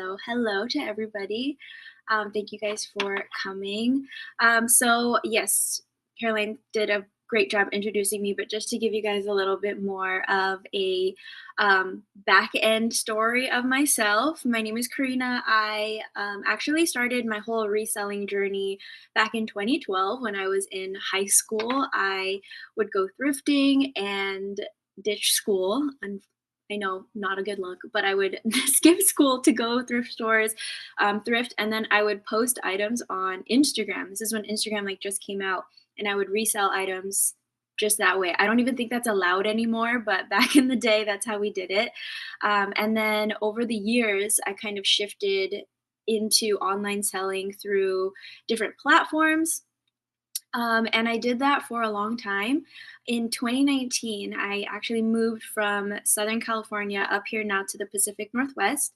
So, hello to everybody. Thank you guys for coming. Yes, Caroline did a great job introducing me, but just to give you guys a little bit more of a back end story of myself, my name is Karina. I actually started my whole reselling journey back in 2012 when I was in high school. I would go thrifting and ditch school. I know, not a good look, but I would skip school to go thrift stores, thrift, and then I would post items on Instagram. This is when Instagram like just came out, and I would resell items just that way. I don't even think that's allowed anymore, but back in the day, that's how we did it. And then over the years, I kind of shifted into online selling through different platforms, and I did that for a long time. In 2019, I actually moved from Southern California up here now to the Pacific Northwest.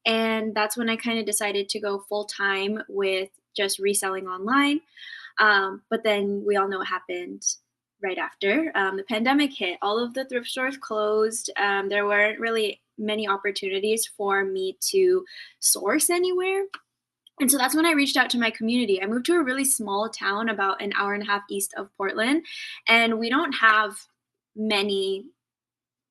And that's when I kind of decided to go full time with just reselling online. But then we all know what happened right after. The pandemic hit, all of the thrift stores closed. There weren't really many opportunities for me to source anywhere. And so that's when I reached out to my community. I moved to a really small town about an hour and a half east of Portland, and we don't have many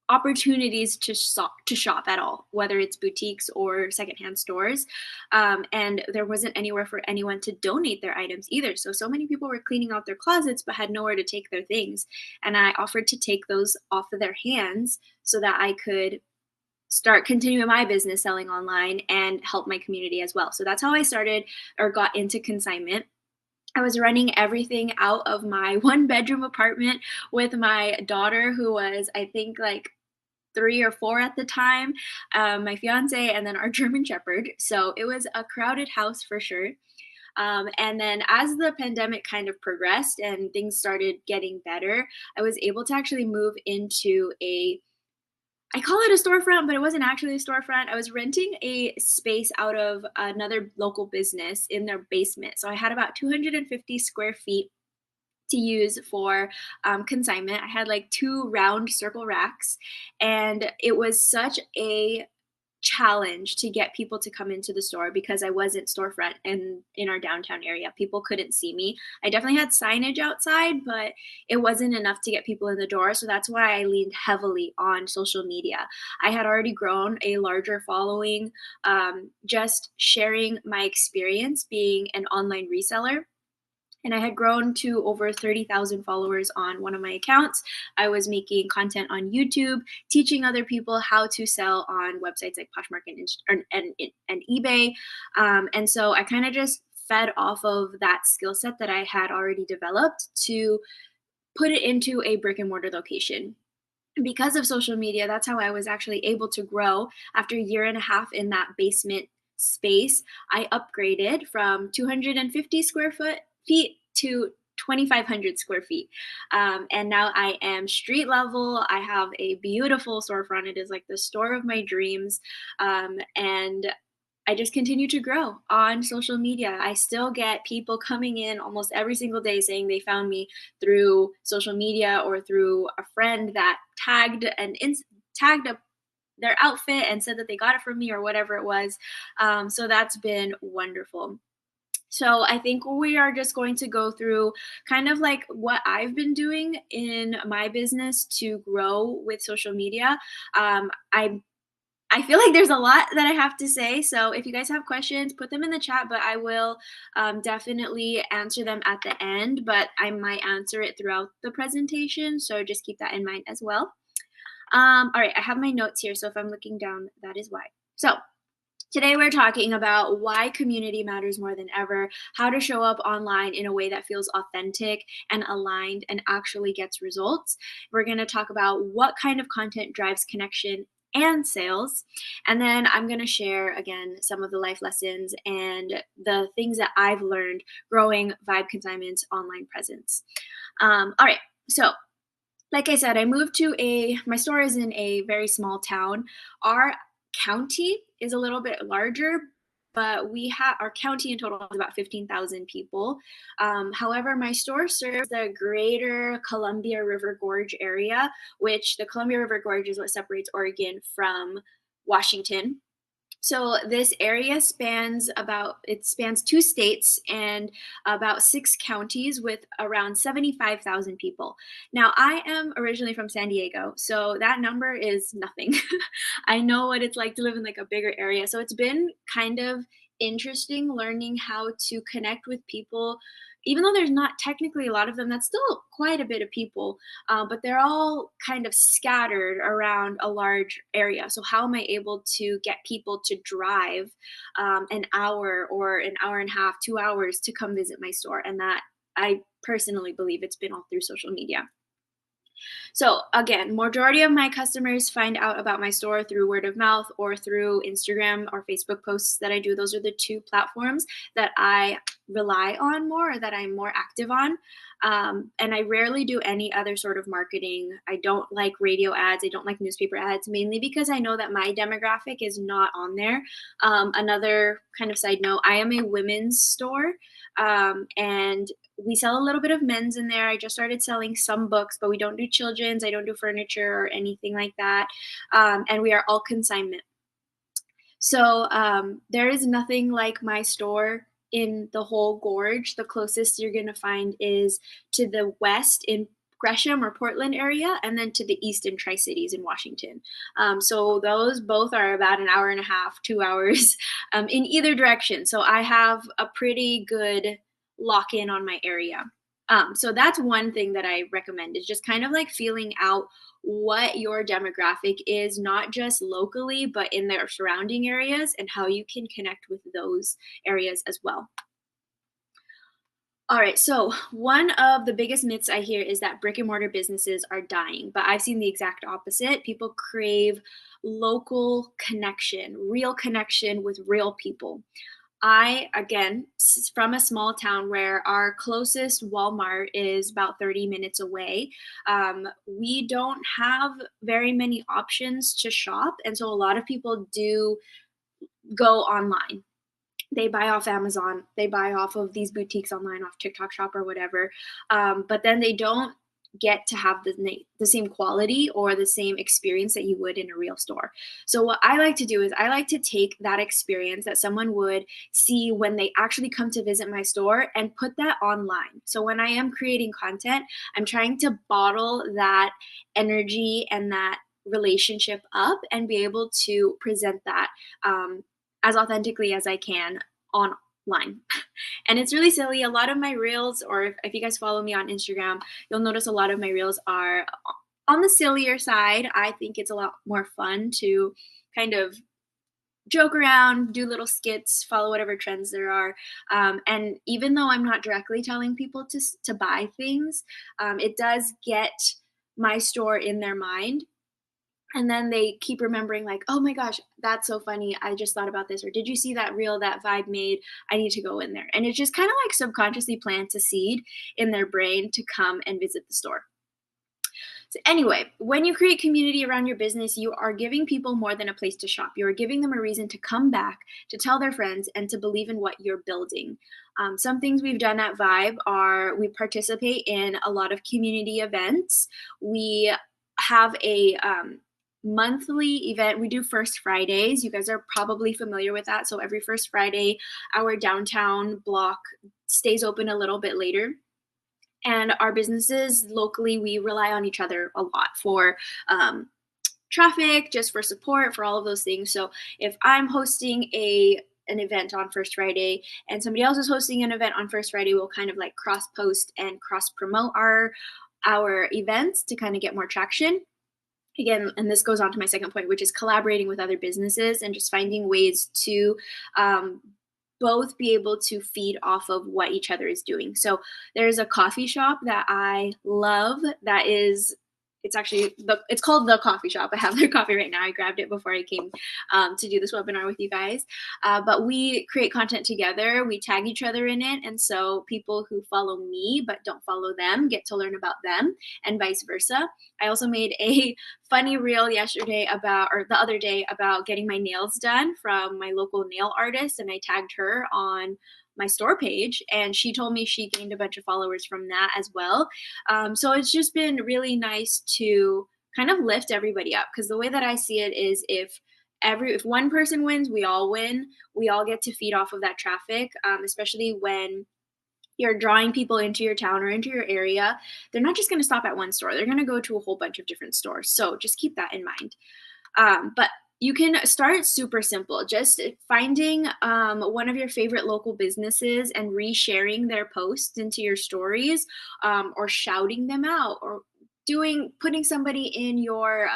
opportunities to shop at all, whether it's boutiques or secondhand stores. And there wasn't anywhere for anyone to donate their items either. So many people were cleaning out their closets but had nowhere to take their things. And I offered to take those off of their hands so that I could start continuing my business selling online and help my community as well. So that's how I started or got into consignment. I was running everything out of my one bedroom apartment with my daughter, who was, I think, like 3 or 4 at the time, my fiance, and then our German Shepherd. So it was a crowded house for sure. And then as the pandemic kind of progressed and things started getting better, I was able to actually move into I call it a storefront, but it wasn't actually a storefront. I was renting a space out of another local business in their basement. So I had about 250 square feet to use for consignment. I had like two round circle racks, and it was such a challenge to get people to come into the store because I wasn't storefront and in our downtown area. People couldn't see me. I definitely had signage outside, but it wasn't enough to get people in the door. So that's why I leaned heavily on social media. I had already grown a larger following, just sharing my experience being an online reseller, and I had grown to over 30,000 followers on one of my accounts. I was making content on YouTube, teaching other people how to sell on websites like Poshmark and eBay. And so I kind of just fed off of that skill set that I had already developed to put it into a brick and mortar location. Because of social media, that's how I was actually able to grow. After a year and a half in that basement space, I upgraded from 250 square feet to 2,500 square feet. And now I am street level. I have a beautiful storefront. It is like the store of my dreams. And I just continue to grow on social media. I still get people coming in almost every single day saying they found me through social media or through a friend that tagged up their outfit and said that they got it from me or whatever it was. So that's been wonderful. So I think we are just going to go through kind of like what I've been doing in my business to grow with social media. I feel like there's a lot that I have to say. So if you guys have questions, put them in the chat, but I will definitely answer them at the end. But I might answer it throughout the presentation. So just keep that in mind as well. All right, I have my notes here. So if I'm looking down, that is why. So today we're talking about why community matters more than ever, how to show up online in a way that feels authentic and aligned and actually gets results. We're going to talk about what kind of content drives connection and sales. And then I'm going to share again some of the life lessons and the things that I've learned growing Vibe Consignment's online presence. All right. So like I said, I moved to my store is in a very small town. Our county is a little bit larger, but we have our county in total is about 15,000 people. However, my store serves the greater Columbia River Gorge area, which the Columbia River Gorge is what separates Oregon from Washington. So this area spans 2 states and about 6 counties with around 75,000 people. Now, I am originally from San Diego, so that number is nothing. I know what it's like to live in like a bigger area. So it's been kind of interesting learning how to connect with people. Even though there's not technically a lot of them, that's still quite a bit of people, but they're all kind of scattered around a large area. So, how am I able to get people to drive an hour or an hour and a half, 2 hours to come visit my store? And that I personally believe it's been all through social media. So again, majority of my customers find out about my store through word of mouth or through Instagram or Facebook posts that I do. Those are the two platforms that I rely on more or that I'm more active on. And I rarely do any other sort of marketing. I don't like radio ads. I don't like newspaper ads, mainly because I know that my demographic is not on there. Another kind of side note, I am a women's store. And we sell a little bit of men's in there. I just started selling some books, but we don't do children's. I don't do furniture or anything like that. And we are all consignment. So there is nothing like my store in the whole gorge. The closest you're going to find is to the west in Gresham or Portland area, and then to the east in Tri Cities in Washington. So those both are about an hour and a half, 2 hours in either direction. So I have a pretty good lock in on my area. So that's one thing that I recommend is just kind of like feeling out what your demographic is, not just locally, but in their surrounding areas and how you can connect with those areas as well. All right, so one of the biggest myths I hear is that brick and mortar businesses are dying, but I've seen the exact opposite. People crave local connection, real connection with real people. I, again, from a small town where our closest Walmart is about 30 minutes away. We don't have very many options to shop. And so a lot of people do go online. They buy off Amazon, they buy off of these boutiques online, off TikTok Shop or whatever. But then they don't get to have the same quality or the same experience that you would in a real store. So what I like to do is I like to take that experience that someone would see when they actually come to visit my store and put that online. So when I am creating content, I'm trying to bottle that energy and that relationship up and be able to present that as authentically as I can online. And it's really silly. A lot of my reels, or if you guys follow me on Instagram, you'll notice a lot of my reels are on the sillier side. I think it's a lot more fun to kind of joke around, do little skits, follow whatever trends there are. And even though I'm not directly telling people to buy things, it does get my store in their mind, and then they keep remembering like, oh my gosh, that's so funny, I just thought about this, or did you see that reel that Vibe made, I need to go in there. And it just kind of like subconsciously plants a seed in their brain to come and visit the store. So anyway, when you create community around your business, you are giving people more than a place to shop. You are giving them a reason to come back, to tell their friends, and to believe in what you're building. Some things we've done at Vibe are we participate in a lot of community events. We have a monthly event. We do First Fridays. You guys are probably familiar with that. So every First Friday, our downtown block stays open a little bit later. And our businesses locally, we rely on each other a lot for traffic, just for support, for all of those things. So if I'm hosting an event on First Friday and somebody else is hosting an event on First Friday, we'll kind of like cross post and cross promote our events to kind of get more traction. Again, and this goes on to my second point, which is collaborating with other businesses and just finding ways to both be able to feed off of what each other is doing. So there's a coffee shop that I love that is it's called The Coffee Shop. I have their coffee right now. I grabbed it before I came to do this webinar with you guys. But we create content together. We tag each other in it. And so people who follow me but don't follow them get to learn about them and vice versa. I also made a funny reel the other day about getting my nails done from my local nail artist. And I tagged her on my store page, and she told me she gained a bunch of followers from that as well. So it's just been really nice to kind of lift everybody up, because the way that I see it is if if one person wins, we all win. We all get to feed off of that traffic, especially when you're drawing people into your town or into your area. They're not just going to stop at one store. They're going to go to a whole bunch of different stores. So just keep that in mind. But you can start super simple, just finding one of your favorite local businesses and resharing their posts into your stories, or shouting them out, or putting somebody in your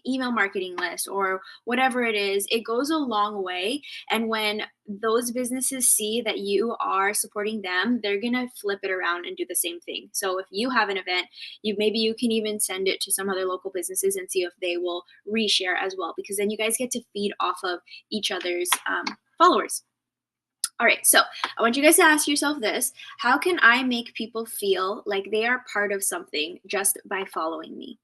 email marketing list, or whatever it is. It goes a long way. And when those businesses see that you are supporting them, they're going to flip it around and do the same thing. So if you have an event, maybe you can even send it to some other local businesses and see if they will reshare as well, because then you guys get to feed off of each other's followers. All right, so I want you guys to ask yourself this: how can I make people feel like they are part of something just by following me?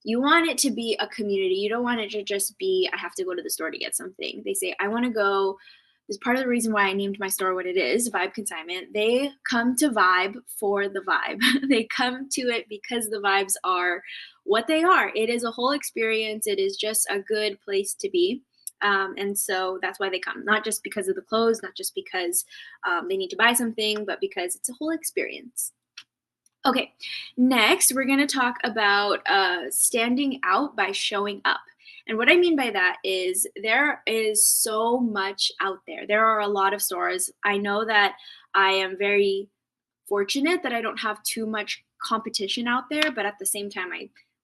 You want it to be a community. You don't want it to just be, I have to go to the store to get something. They say, I want to go. This is part of the reason why I named my store what it is, Vibe Consignment. They come to Vibe for the vibe. They come to it because the vibes are what they are. It is a whole experience. It is just a good place to be. And so that's why they come, not just because of the clothes, not just because they need to buy something, but because it's a whole experience. Okay, next we're going to talk about standing out by showing up. And what I mean by that is there is so much out there. There are a lot of stores. I know that I am very fortunate that I don't have too much competition out there, but at the same time,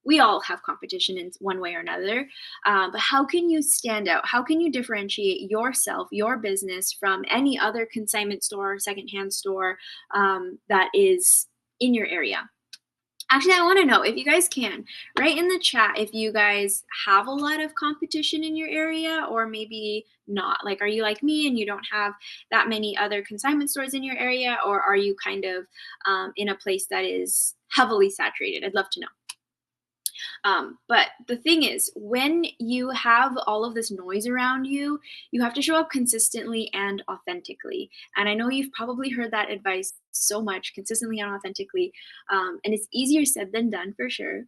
we all have competition in one way or another. But how can you stand out? How can you differentiate yourself, your business, from any other consignment store, secondhand store that is in your area? Actually, I want to know if you guys can write in the chat if you guys have a lot of competition in your area, or maybe not. Like, are you like me and you don't have that many other consignment stores in your area, or are you kind of in a place that is heavily saturated? I'd love to know. But the thing is, when you have all of this noise around you, you have to show up consistently and authentically. And I know you've probably heard that advice so much: consistently and authentically. And it's easier said than done, for sure.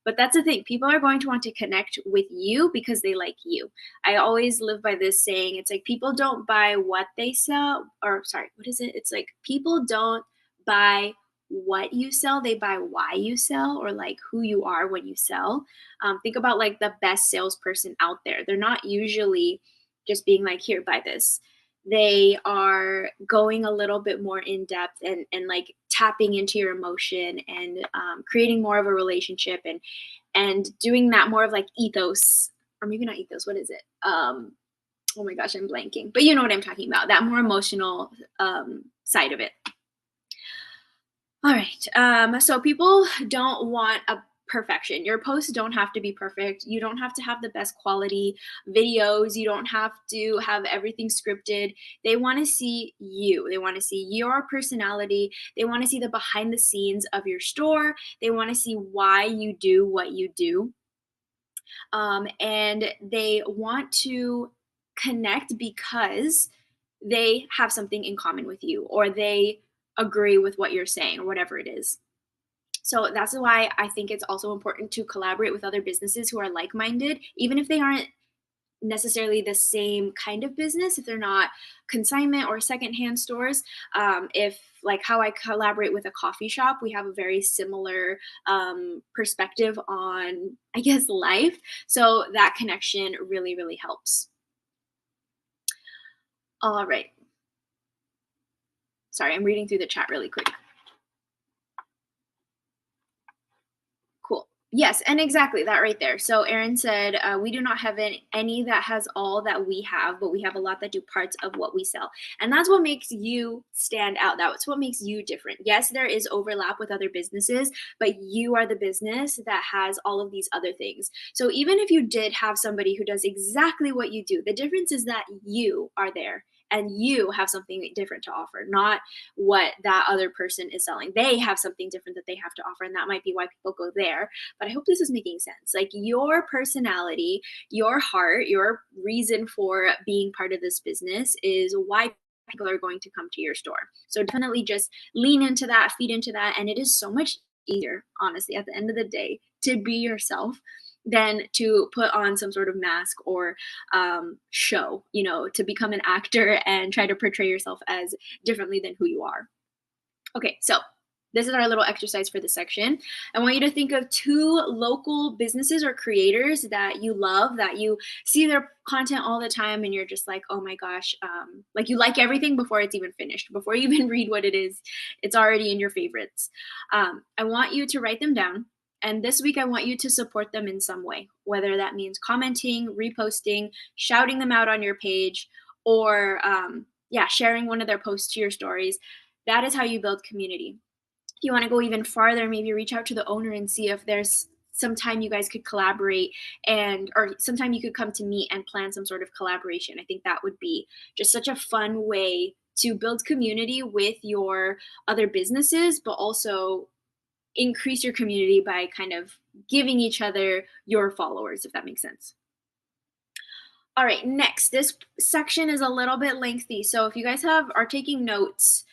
But that's the thing. People are going to want to connect with you because they like you. I always live by this saying. It's like, people don't buy what they sell, or sorry, what is it? It's like, people don't buy what you sell, they buy why you sell, or like who you are when you sell. Think about like the best salesperson out there. They're not usually just being like, here, buy this. They are going a little bit more in depth, and like tapping into your emotion, and creating more of a relationship, and doing that more of like ethos, or maybe not ethos. What is it? Oh my gosh, I'm blanking. But you know what I'm talking about. That more emotional side of it. All right. So people don't want a perfection. Your posts don't have to be perfect. You don't have to have the best quality videos. You don't have to have everything scripted. They want to see you. They want to see your personality. They want to see the behind the scenes of your store. They want to see why you do what you do. And they want to connect because they have something in common with you, or they agree with what you're saying, or whatever it is. So that's why I think it's also important to collaborate with other businesses who are like-minded, even if they aren't necessarily the same kind of business, if they're not consignment or secondhand stores. If, like how I collaborate with a coffee shop, we have a very similar perspective on, I guess, life. So that connection really, really helps. All right. Sorry, I'm reading through the chat really quick. Cool. Yes, and exactly that right there. So Erin said, we do not have any that has all that we have, but we have a lot that do parts of what we sell. And that's what makes you stand out. That's what makes you different. Yes, there is overlap with other businesses, but you are the business that has all of these other things. So even if you did have somebody who does exactly what you do, the difference is that you are there and you have something different to offer, not what that other person is selling. They have something different that they have to offer, and that might be why people go there. But I hope this is making sense. Like, your personality, your heart, your reason for being part of this business is why people are going to come to your store. So definitely just lean into that, feed into that, and it is so much easier, honestly, at the end of the day, to be yourself than to put on some sort of mask or show, to become an actor and try to portray yourself as differently than who you are. Okay, so this is our little exercise for this section. I want you to think of two local businesses or creators that you love, that you see their content all the time, and you're just like, oh my gosh, like you like everything before it's even finished, before you even read what it is, it's already in your favorites. I want you to write them down. And this week, I want you to support them in some way, whether that means commenting, reposting, shouting them out on your page, or yeah, sharing one of their posts to your stories. That is how you build community. If you want to go even farther, maybe reach out to the owner and see if there's some time you guys could collaborate, and or sometime you could come to meet and plan some sort of collaboration. I think that would be just such a fun way to build community with your other businesses, but also increase your community by kind of giving each other your followers, if that makes sense. All right, next, this section is a little bit lengthy. So if you guys are taking notes,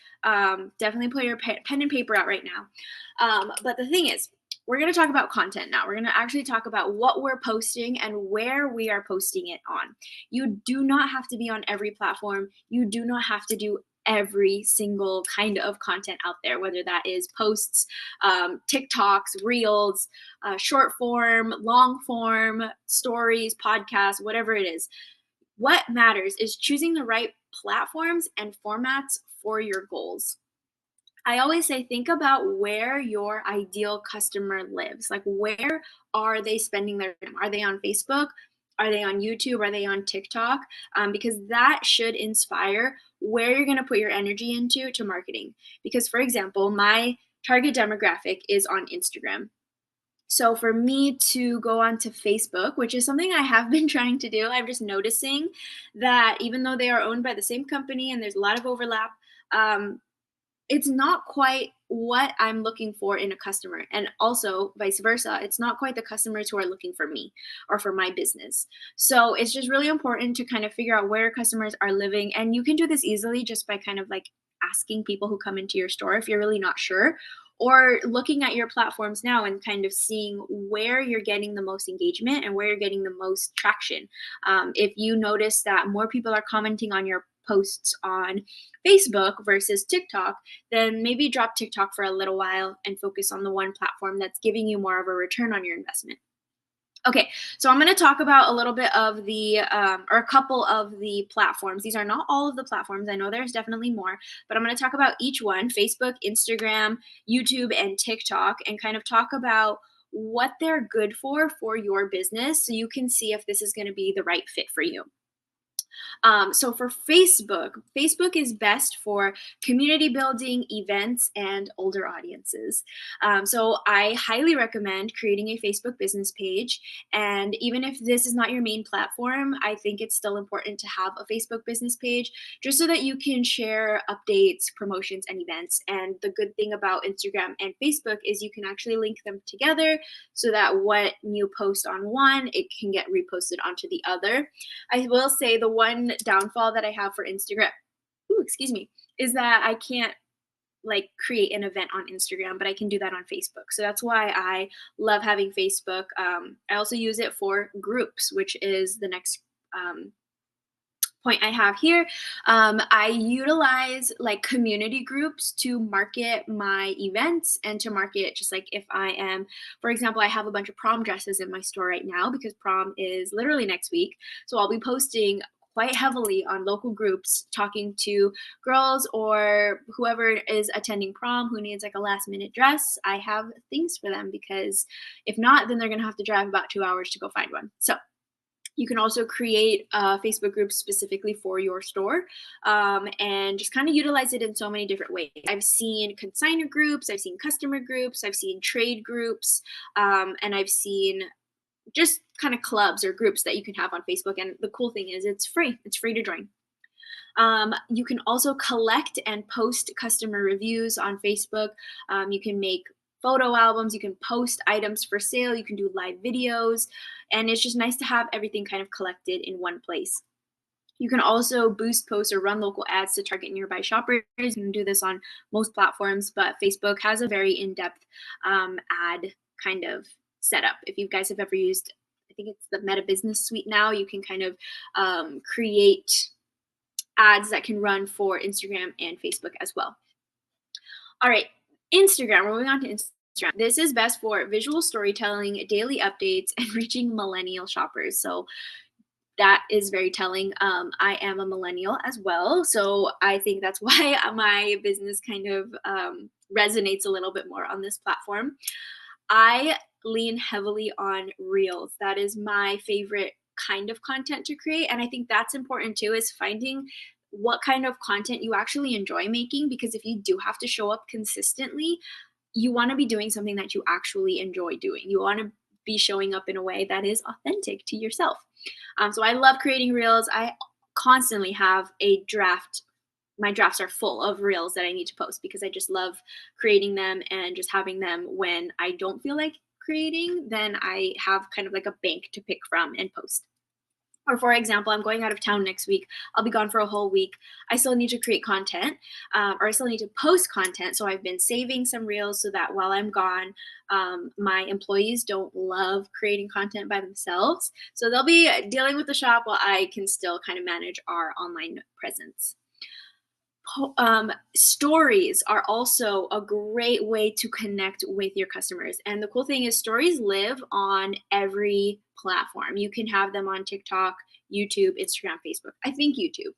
definitely put your pen and paper out right now. But the thing is, we're going to talk about content now. We're going to actually talk about what we're posting and where we are posting it on. You do not have to be on every platform. You do not have to do every single kind of content out there, whether that is posts, TikToks, reels, short form, long form, stories, podcasts, whatever it is. What matters is choosing the right platforms and formats for your goals. I always say, think about where your ideal customer lives. Like, where are they spending their time? Are they on Facebook? Are they on YouTube? Are they on TikTok? Because that should inspire where you're going to put your energy into to marketing. Because, for example, my target demographic is on Instagram. So for me to go onto Facebook, which is something I have been trying to do, I'm just noticing that even though they are owned by the same company and there's a lot of overlap, um, it's not quite what I'm looking for in a customer. And also vice versa, it's not quite the customers who are looking for me or for my business. So it's just really important to kind of figure out where customers are living. And you can do this easily just by kind of like asking people who come into your store if you're really not sure, or looking at your platforms now and kind of seeing where you're getting the most engagement and where you're getting the most traction. If you notice that more people are commenting on your posts on Facebook versus TikTok, then maybe drop TikTok for a little while and focus on the one platform that's giving you more of a return on your investment. Okay, so I'm going to talk about a little bit of or a couple of the platforms. These are not all of the platforms. I know there's definitely more, but I'm going to talk about each one: Facebook, Instagram, YouTube, and TikTok, and kind of talk about what they're good for your business, so you can see if this is going to be the right fit for you. So for Facebook, Facebook is best for community building, events, and older audiences. So I highly recommend creating a Facebook business page. And even if this is not your main platform, I think it's still important to have a Facebook business page just so that you can share updates, promotions, and events. And the good thing about Instagram and Facebook is you can actually link them together so that what you post on one, it can get reposted onto the other. I will say the one downfall that I have for Instagram, excuse me, is that I can't like create an event on Instagram, but I can do that on Facebook. So that's why I love having Facebook. I also use it for groups, which is the next point I have here. I utilize like community groups to market my events and to market just like if I am, for example, I have a bunch of prom dresses in my store right now because prom is literally next week. So I'll be posting quite heavily on local groups, talking to girls or whoever is attending prom who needs like a last minute dress. I have things for them because if not, then they're going to have to drive about 2 hours to go find one. So you can also create a Facebook group specifically for your store, and just kind of utilize it in so many different ways. I've seen consignor groups, I've seen customer groups, I've seen trade groups, and I've seen just kind of clubs or groups that you can have on Facebook. And the cool thing is it's free to join. You can also collect and post customer reviews on Facebook. You can make photo albums, you can post items for sale, you can do live videos, and it's just nice to have everything kind of collected in one place. You can also boost posts or run local ads to target nearby shoppers. You can do this on most platforms, but Facebook has a very in-depth ad kind of setup. If you guys have ever used I think it's the Meta Business Suite now. You can kind of create ads that can run for Instagram and Facebook as well. All right, Instagram. We're moving on to Instagram. This is best for visual storytelling, daily updates, and reaching millennial shoppers. So that is very telling. I am a millennial as well, so I think that's why my business kind of resonates a little bit more on this platform. I lean heavily on reels. That is my favorite kind of content to create. And I think that's important too, is finding what kind of content you actually enjoy making. Because if you do have to show up consistently, you want to be doing something that you actually enjoy doing. You want to be showing up in a way that is authentic to yourself. So I love creating reels. I constantly have a draft. My drafts are full of reels that I need to post because I just love creating them and just having them when I don't feel like creating, then I have kind of like a bank to pick from and post. Or for example, I'm going out of town next week. I'll be gone for a whole week. I still need to create content, or I still need to post content. So I've been saving some reels so that while I'm gone, my employees don't love creating content by themselves. So they'll be dealing with the shop while I can still kind of manage our online presence. Stories are also a great way to connect with your customers. And the cool thing is stories live on every platform. You can have them on TikTok, YouTube, Instagram, Facebook. I think YouTube.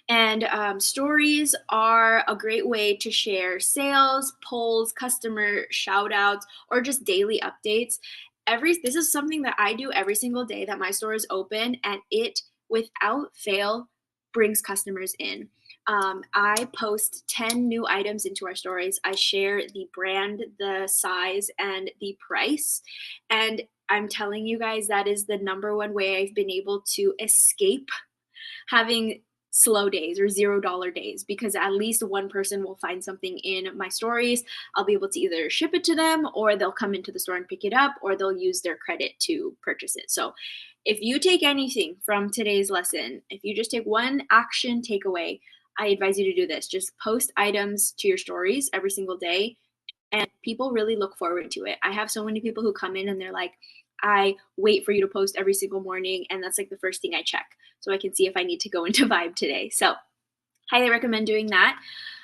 And stories are a great way to share sales, polls, customer shout outs, or just daily updates. This is something that I do every single day that my store is open, and it without fail brings customers in. I post 10 new items into our stories. I share the brand, the size, and the price. And I'm telling you guys, that is the number one way I've been able to escape having slow days or $0 days, because at least one person will find something in my stories. I'll be able to either ship it to them, or they'll come into the store and pick it up, or they'll use their credit to purchase it. So if you take anything from today's lesson, if you just take one action takeaway, I advise you to do this. Just post items to your stories every single day, and people really look forward to it. I have so many people who come in and they're like, I wait for you to post every single morning, and that's like the first thing I check so I can see if I need to go into Vibe today. So highly recommend doing that.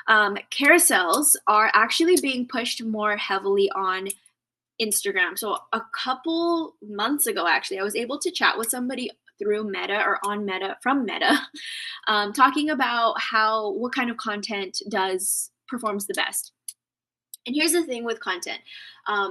Carousels are actually being pushed more heavily on Instagram. So a couple months ago, actually, I was able to chat with somebody through Meta or on Meta from Meta, talking about what kind of content performs the best. And here's the thing with content.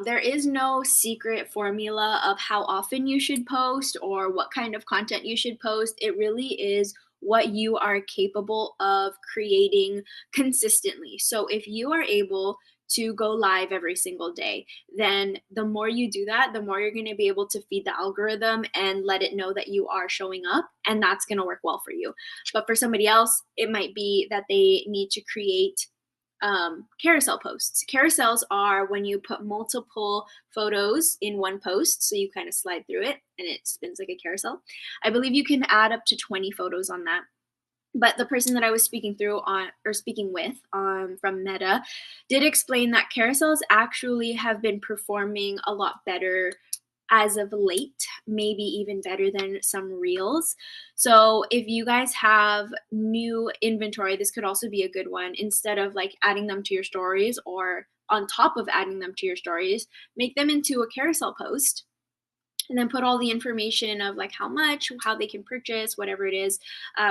There is no secret formula of how often you should post or what kind of content you should post. It really is what you are capable of creating consistently. So if you are able to go live every single day, then the more you do that, the more you're going to be able to feed the algorithm and let it know that you are showing up, and that's going to work well for you. But for somebody else, it might be that they need to create carousel posts. Carousels are when you put multiple photos in one post, so you kind of slide through it and it spins like a carousel. I believe you can add up to 20 photos on that. But the person that I was speaking with from Meta did explain that carousels actually have been performing a lot better as of late, maybe even better than some reels. So if you guys have new inventory, this could also be a good one. Instead of like adding them to your stories or on top of adding them to your stories, make them into a carousel post and then put all the information of like how much, how they can purchase, whatever it is.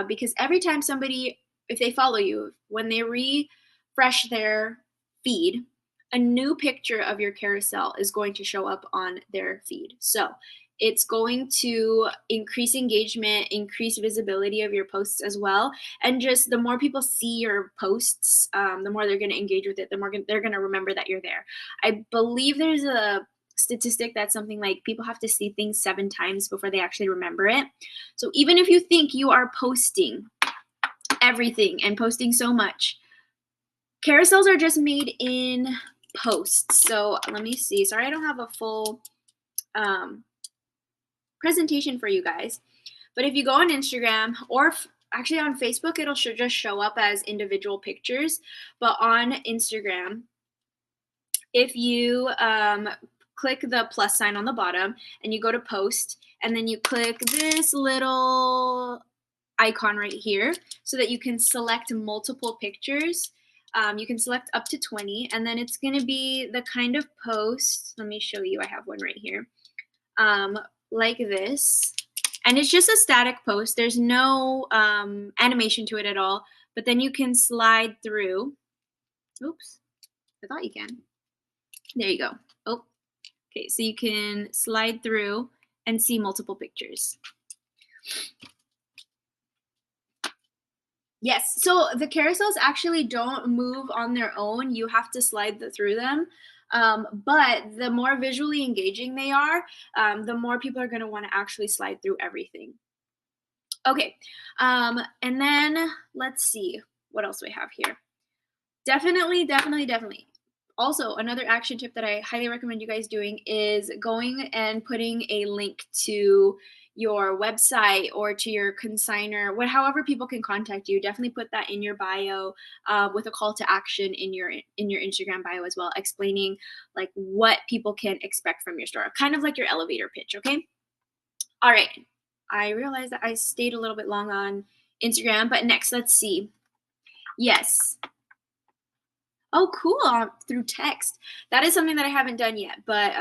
Because every time somebody, if they follow you, when they refresh their feed, a new picture of your carousel is going to show up on their feed. So it's going to increase engagement, increase visibility of your posts as well. And just the more people see your posts, the more they're going to engage with it, the more they're going to remember that you're there. I believe there's a statistic that's something like people have to see things 7 times before they actually remember it. So even if you think you are posting everything and posting so much, carousels are just made in posts. So let me see. Sorry, I don't have a full presentation for you guys. But if you go on Instagram or actually on Facebook, it'll just show up as individual pictures. But on Instagram, if you click the plus sign on the bottom and you go to post, and then you click this little icon right here so that you can select multiple pictures. You can select up to 20, and then it's going to be the kind of post. Let me show you. I have one right here. Like this. And it's just a static post. There's no animation to it at all. But then you can slide through. Oops. I thought you can. There you go. Oh, okay. So you can slide through and see multiple pictures. Yes, so the carousels actually don't move on their own. You have to slide through them. But the more visually engaging they are, the more people are going to want to actually slide through everything. Okay, and then let's see. What else do I have here? Definitely. Also, another action tip that I highly recommend you guys doing is going and putting a link to your website or to your consigner, however people can contact you. Definitely put that in your bio with a call to action in your Instagram bio as well, explaining like what people can expect from your store, kind of like your elevator pitch. Okay. All right. I realized that I stayed a little bit long on Instagram, but next, let's see. Yes. Oh, cool. Through text. That is something that I haven't done yet, but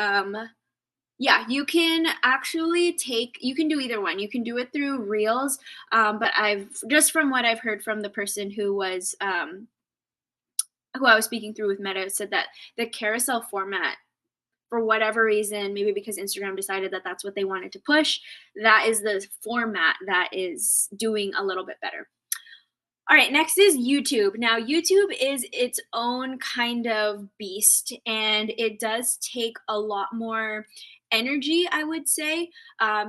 yeah, you can actually you can do either one. You can do it through Reels, but just from what I've heard from the person who I was speaking through with Meta, said that the carousel format, for whatever reason, maybe because Instagram decided that that's what they wanted to push, that is the format that is doing a little bit better. All right, next is YouTube. Now, YouTube is its own kind of beast, and it does take a lot more energy, I would say.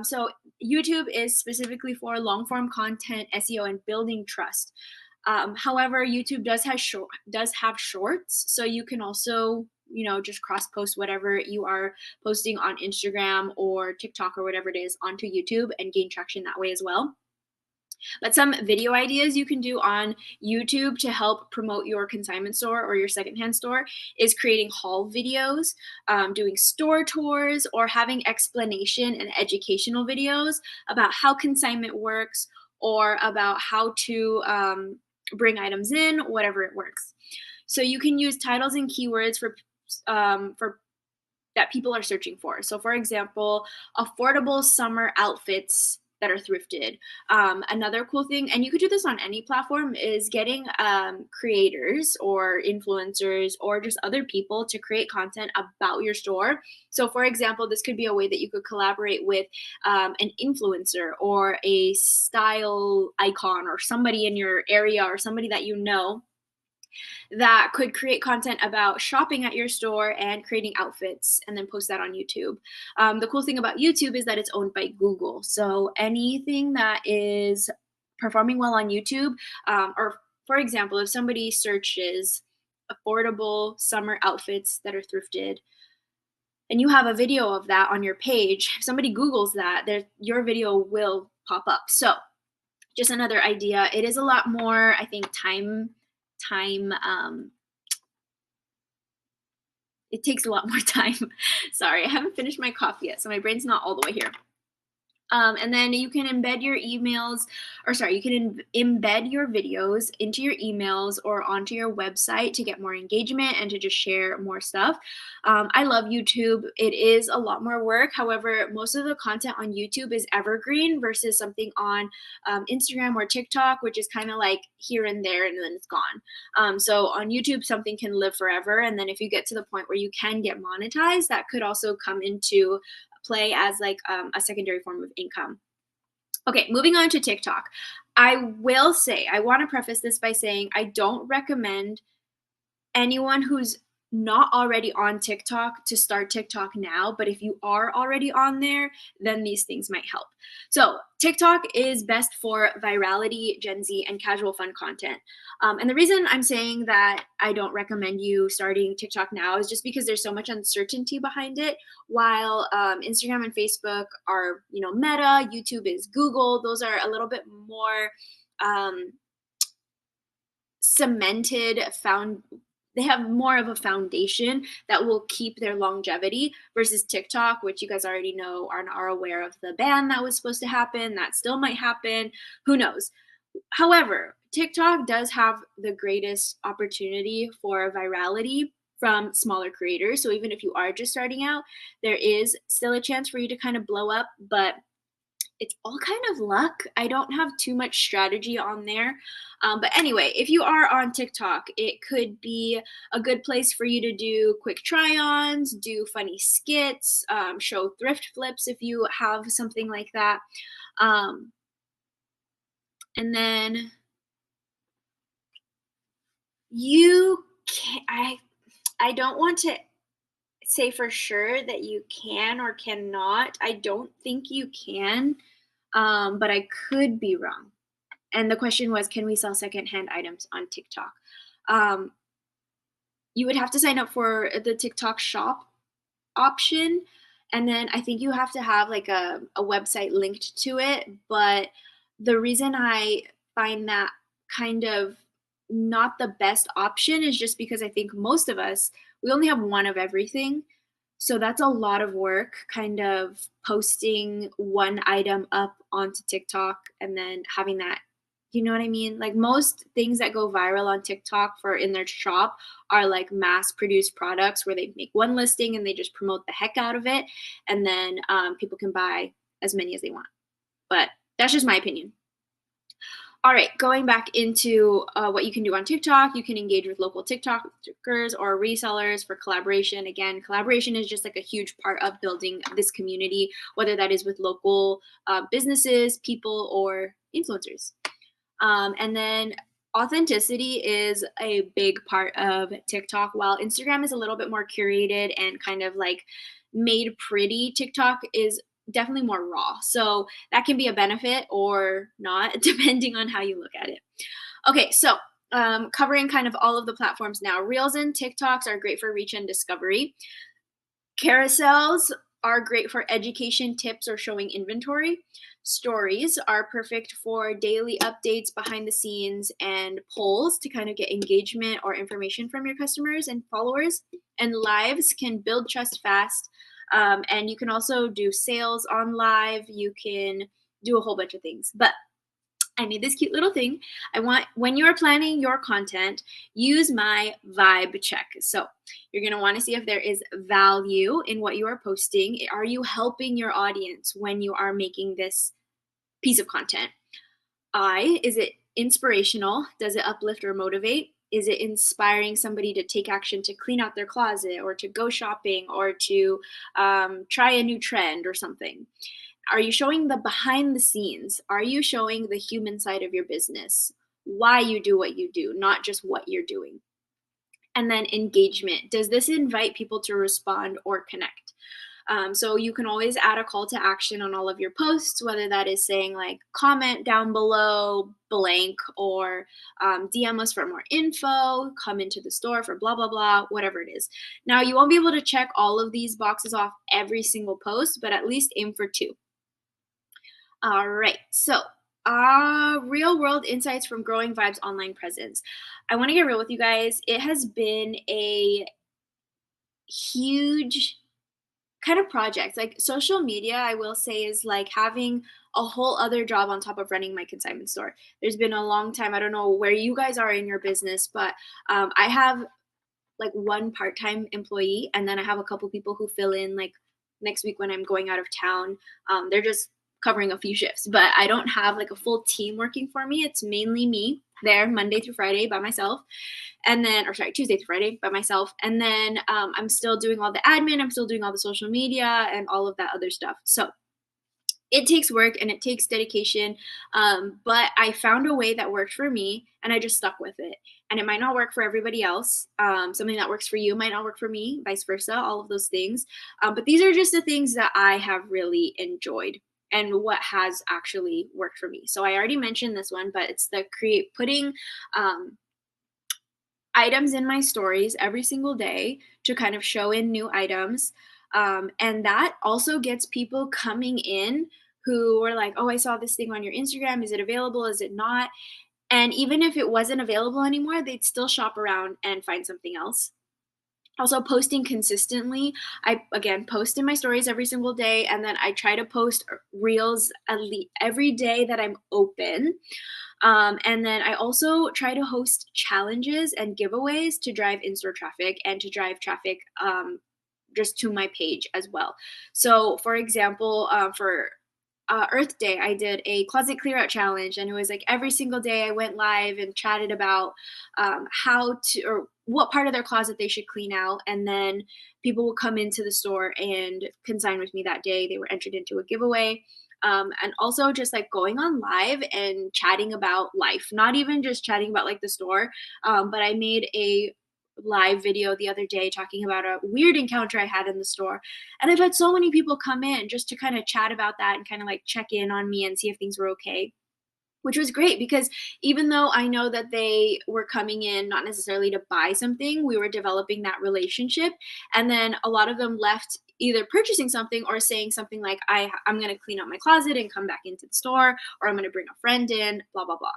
So, YouTube is specifically for long form content, SEO, and building trust. However, YouTube does have shorts, so you can also just cross post whatever you are posting on Instagram or TikTok or whatever it is onto YouTube and gain traction that way as well. But some video ideas you can do on YouTube to help promote your consignment store or your secondhand store is creating haul videos, doing store tours, or having explanation and educational videos about how consignment works or about how to bring items in, whatever it works. So you can use titles and keywords for that people are searching for. So, for example, affordable summer outfits that are thrifted. Another cool thing, and you could do this on any platform, is getting creators or influencers or just other people to create content about your store. So, for example, this could be a way that you could collaborate with an influencer or a style icon or somebody in your area or somebody that you know that could create content about shopping at your store and creating outfits and then post that on YouTube. The cool thing about YouTube is that it's owned by Google. So anything that is performing well on YouTube, or for example, if somebody searches affordable summer outfits that are thrifted, and you have a video of that on your page, if somebody Googles that, your video will pop up. So just another idea. It is a lot more, I think, it takes a lot more time. Sorry, I haven't finished my coffee yet, so my brain's not all the way here. And then you can embed your embed your videos into your emails or onto your website to get more engagement and to just share more stuff. I love YouTube. It is a lot more work. However, most of the content on YouTube is evergreen versus something on Instagram or TikTok, which is kind of like here and there and then it's gone. So on YouTube, something can live forever. And then if you get to the point where you can get monetized, that could also come into play as like a secondary form of income. Okay, moving on to TikTok. I will say, I want to preface this by saying I don't recommend anyone who's not already on TikTok to start TikTok now, but if you are already on there, then these things might help. So TikTok is best for virality, Gen Z, and casual fun content. And the reason I'm saying that I don't recommend you starting TikTok now is just because there's so much uncertainty behind it. While Instagram and Facebook are, Meta, YouTube is Google. Those are a little bit more cemented they have more of a foundation that will keep their longevity versus TikTok, which you guys already know are aware of the ban that was supposed to happen. That still might happen. Who knows? However, TikTok does have the greatest opportunity for virality from smaller creators. So even if you are just starting out, there is still a chance for you to kind of blow up, but it's all kind of luck. I don't have too much strategy on there. But anyway, if you are on TikTok, it could be a good place for you to do quick try ons, do funny skits, show thrift flips if you have something like that. Um, and then you can I don't want to say for sure that you can or cannot. I don't think you can, but I could be wrong. And the question was, can we sell secondhand items on TikTok? Um, you would have to sign up for the TikTok shop option. And then I think you have to have like a website linked to it. But the reason I find that kind of not the best option is just because I think most of us, we only have one of everything. So that's a lot of work, kind of posting one item up onto TikTok and then having that, you know what I mean? Like most things that go viral on TikTok for in their shop are like mass produced products where they make one listing and they just promote the heck out of it. And then people can buy as many as they want. But that's just my opinion. All right, going back into what you can do on TikTok, you can engage with local TikTokers or resellers for collaboration. Again, collaboration is just like a huge part of building this community, whether that is with local businesses, people, or influencers. And then authenticity is a big part of TikTok. While Instagram is a little bit more curated and kind of like made pretty, TikTok is definitely more raw. So that can be a benefit or not, depending on how you look at it. Okay, so covering kind of all of the platforms now. Reels and TikToks are great for reach and discovery. Carousels are great for education tips or showing inventory. Stories are perfect for daily updates, behind the scenes, and polls to kind of get engagement or information from your customers and followers. And lives can build trust fast. And you can also do sales on live. You can do a whole bunch of things. But I made this cute little thing. I want when you are planning your content, use my vibe check. So you're going to want to see if there is value in what you are posting. Are you helping your audience when you are making this piece of content? Is it inspirational? Does it uplift or motivate? Is it inspiring somebody to take action to clean out their closet or to go shopping or to try a new trend or something? Are you showing the behind the scenes? Are you showing the human side of your business? Why you do what you do, not just what you're doing? And then engagement. Does this invite people to respond or connect? So you can always add a call to action on all of your posts, whether that is saying like comment down below blank or DM us for more info, come into the store for blah, blah, blah, whatever it is. Now, you won't be able to check all of these boxes off every single post, but at least aim for 2. All right. So, real world insights from growing Vibes online presence. I want to get real with you guys. It has been a huge kind of project. Like social media, I will say, is like having a whole other job on top of running my consignment store. There's been a long time. I don't know where you guys are in your business, but I have like one part-time employee, and then I have a couple people who fill in like next week when I'm going out of town. They're just covering a few shifts, but I don't have like a full team working for me. It's mainly me there Monday through Friday by myself. And then, or sorry, Tuesday through Friday by myself. And then I'm still doing all the admin. I'm still doing all the social media and all of that other stuff. So it takes work and it takes dedication. But I found a way that worked for me and I just stuck with it. And it might not work for everybody else. Something that works for you might not work for me, vice versa, all of those things. But these are just the things that I have really enjoyed and what has actually worked for me. So I already mentioned this one, but it's the putting items in my stories every single day to kind of show in new items. And that also gets people coming in who are like, oh, I saw this thing on your Instagram. Is it available? Is it not? And even if it wasn't available anymore, they'd still shop around and find something else. Also, posting consistently. I, again, post in my stories every single day, and then I try to post reels at least every day that I'm open. And then I also try to host challenges and giveaways to drive in-store traffic and to drive traffic just to my page as well. So, for example, for Earth Day, I did a closet clear out challenge, and it was like every single day I went live and chatted about how to or what part of their closet they should clean out, and then people would come into the store and consign with me that day. They were entered into a giveaway. And also just like going on live and chatting about life, not even just chatting about like the store, but I made a live video the other day talking about a weird encounter I had in the store. And I've had so many people come in just to kind of chat about that and kind of like check in on me and see if things were okay, which was great because even though I know that they were coming in not necessarily to buy something, we were developing that relationship. And then a lot of them left either purchasing something or saying something like, I'm going to clean out my closet and come back into the store, or I'm going to bring a friend in, blah, blah, blah.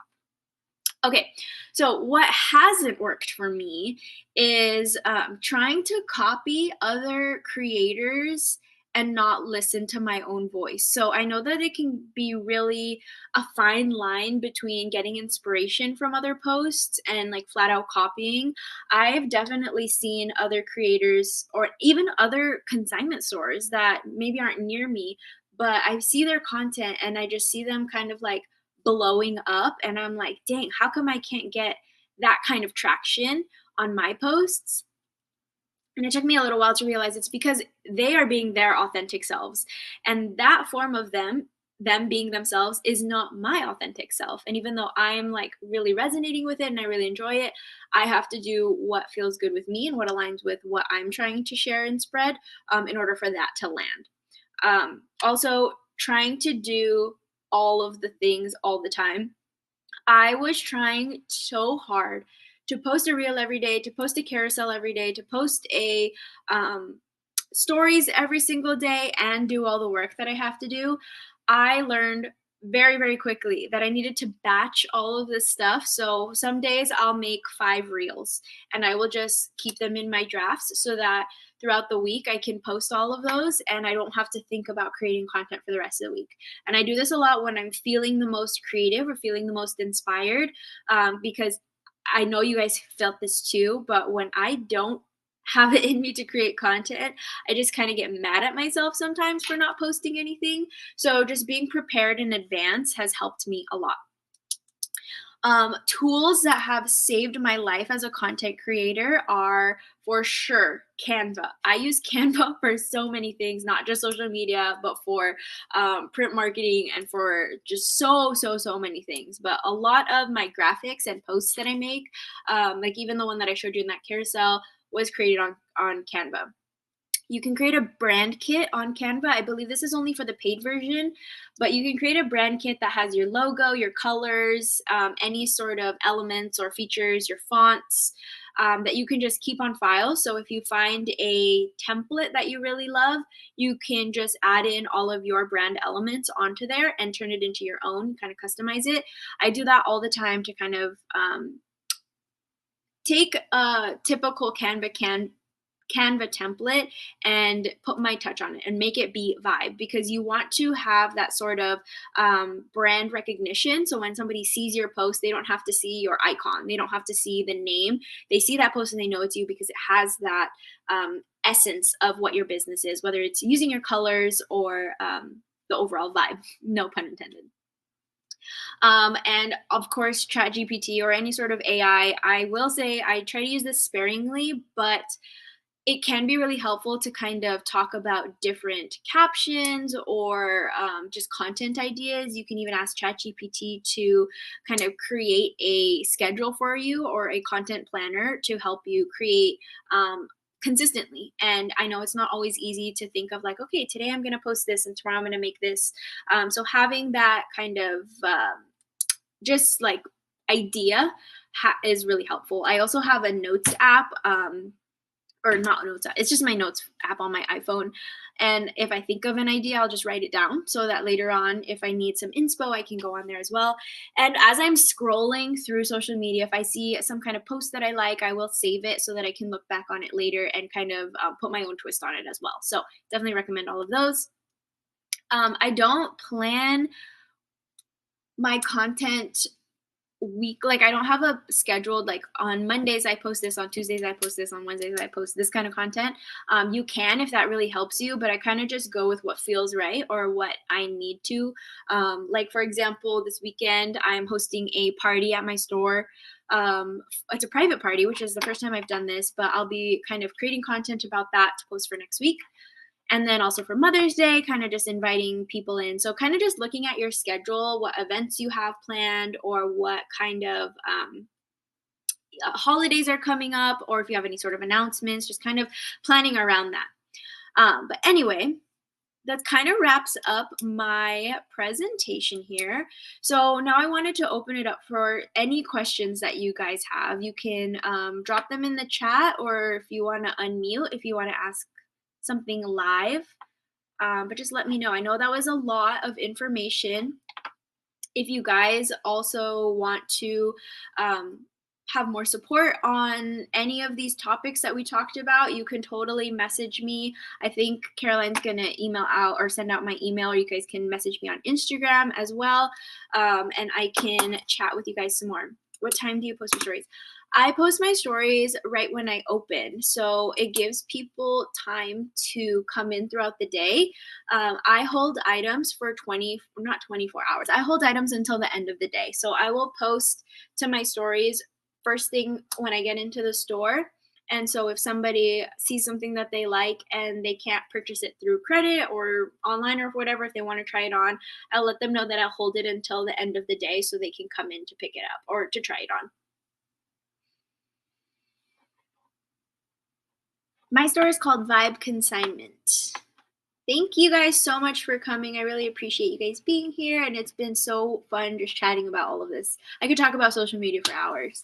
Okay, so what hasn't worked for me is trying to copy other creators and not listen to my own voice. So I know that it can be really a fine line between getting inspiration from other posts and like flat out copying. I've definitely seen other creators or even other consignment stores that maybe aren't near me, but I see their content and I just see them kind of like blowing up, and I'm like, "Dang, how come I can't get that kind of traction on my posts?" And it took me a little while to realize it's because they are being their authentic selves. And that form of them being themselves is not my authentic self. And even though I am like really resonating with it and I really enjoy it, I have to do what feels good with me and what aligns with what I'm trying to share and spread in order for that to land. Also, trying to do all of the things all the time. I was trying so hard to post a reel every day, to post a carousel every day, to post a stories every single day, and do all the work that I have to do. I learned very, very quickly that I needed to batch all of this stuff. So some days I'll make 5 reels and I will just keep them in my drafts so that throughout the week I can post all of those and I don't have to think about creating content for the rest of the week. And I do this a lot when I'm feeling the most creative or feeling the most inspired, because I know you guys felt this too, but when I don't have it in me to create content, I just kind of get mad at myself sometimes for not posting anything. So just being prepared in advance has helped me a lot. Tools that have saved my life as a content creator are for sure Canva. I use Canva for so many things, not just social media, but for print marketing and for just so many things. But a lot of my graphics and posts that I make, like even the one that I showed you in that carousel, was created on Canva. You can create a brand kit on Canva. I believe this is only for the paid version, but you can create a brand kit that has your logo, your colors, any sort of elements or features, your fonts, that you can just keep on file. So if you find a template that you really love, you can just add in all of your brand elements onto there and turn it into your own, kind of customize it. I do that all the time to kind of take a typical Canva template and put my touch on it and make it be vibe, because you want to have that sort of brand recognition. So when somebody sees your post, they don't have to see your icon, they don't have to see the name. They see that post and they know it's you because it has that essence of what your business is, whether it's using your colors or the overall vibe. No pun intended. And of course, ChatGPT or any sort of AI, I will say I try to use this sparingly, but it can be really helpful to kind of talk about different captions or just content ideas. You can even ask ChatGPT to kind of create a schedule for you or a content planner to help you create consistently. And I know it's not always easy to think of like, okay, today I'm going to post this and tomorrow I'm going to make this. So having that kind of just like idea is really helpful. I also have a notes app. or not notes app. It's just my notes app on my iPhone. And if I think of an idea, I'll just write it down so that later on, if I need some inspo, I can go on there as well. And as I'm scrolling through social media, if I see some kind of post that I like, I will save it so that I can look back on it later and kind of put my own twist on it as well. So definitely recommend all of those. I don't plan my content like I don't have a scheduled like on Mondays I post this, on Tuesdays I post this, on Wednesdays I post this kind of content. You can if that really helps you, but I kind of just go with what feels right or what I need to. Like for example, this weekend I'm hosting a party at my store. It's a private party, which is the first time I've done this, but I'll be kind of creating content about that to post for next week. And then also for Mother's Day, kind of just inviting people in. So kind of just looking at your schedule, what events you have planned, or what kind of holidays are coming up, or if you have any sort of announcements, just kind of planning around that. But anyway, that kind of wraps up my presentation here. So now I wanted to open it up for any questions that you guys have. You can drop them in the chat, or if you want to unmute, if you want to ask something live. But just let me know. I know that was a lot of information. If you guys also want to have more support on any of these topics that we talked about, you can totally message me. I think Caroline's going to email out or send out my email, or you guys can message me on Instagram as well. And I can chat with you guys some more. What time do you post your stories? I post my stories right when I open, so it gives people time to come in throughout the day. I hold items for not 24 hours. I hold items until the end of the day. So I will post to my stories first thing when I get into the store. And so if somebody sees something that they like and they can't purchase it through credit or online or whatever, if they want to try it on, I'll let them know that I'll hold it until the end of the day so they can come in to pick it up or to try it on. My store is called Vibe Consignment. Thank you guys so much for coming. I really appreciate you guys being here, and it's been so fun just chatting about all of this. I could talk about social media for hours.